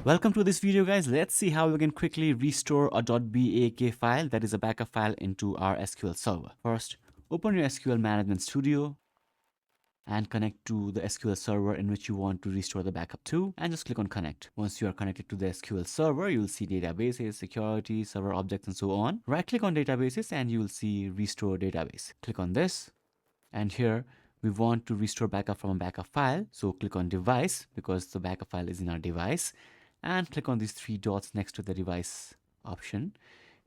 Welcome to this video, guys. Let's see how we can quickly restore a .bak file, that is a backup file, into our SQL Server. First, open your SQL Management Studio and connect to the SQL Server in which you want to restore the backup to, and just click on connect. Once you are connected to the SQL Server, you'll see databases, security, server objects, and so on. Right click on databases and you will see restore database. Click on this, and here we want to restore backup from a backup file, so click on device because the backup file is in our device, and click on these three dots next to the device option.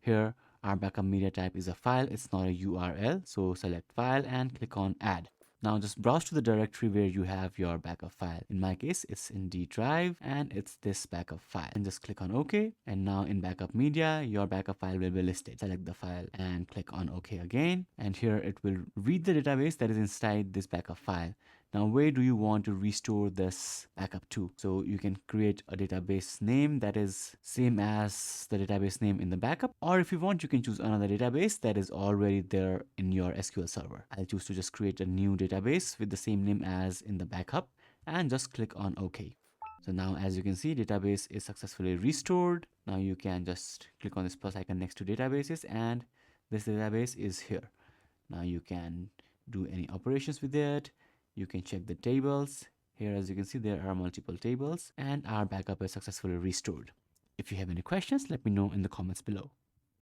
Here our backup media type is a file, it's not a URL, so select file and click on add. Now just browse to the directory where you have your backup file. In my case, it's in D drive and it's this backup file. And just click on OK. And now in backup media, your backup file will be listed. Select the file and click on OK again. And here it will read the database that is inside this backup file. Now, where do you want to restore this backup to? So you can create a database name that is same as the database name in the backup. Or if you want, you can choose another database that is already there in your SQL Server. I'll choose to just create a new database with the same name as in the backup and just click on OK. So now, as you can see, database is successfully restored. Now you can just click on this plus icon next to databases and this database is here. Now you can do any operations with it. You can check the tables. Here, as you can see, there are multiple tables and our backup is successfully restored. If you have any questions, let me know in the comments below.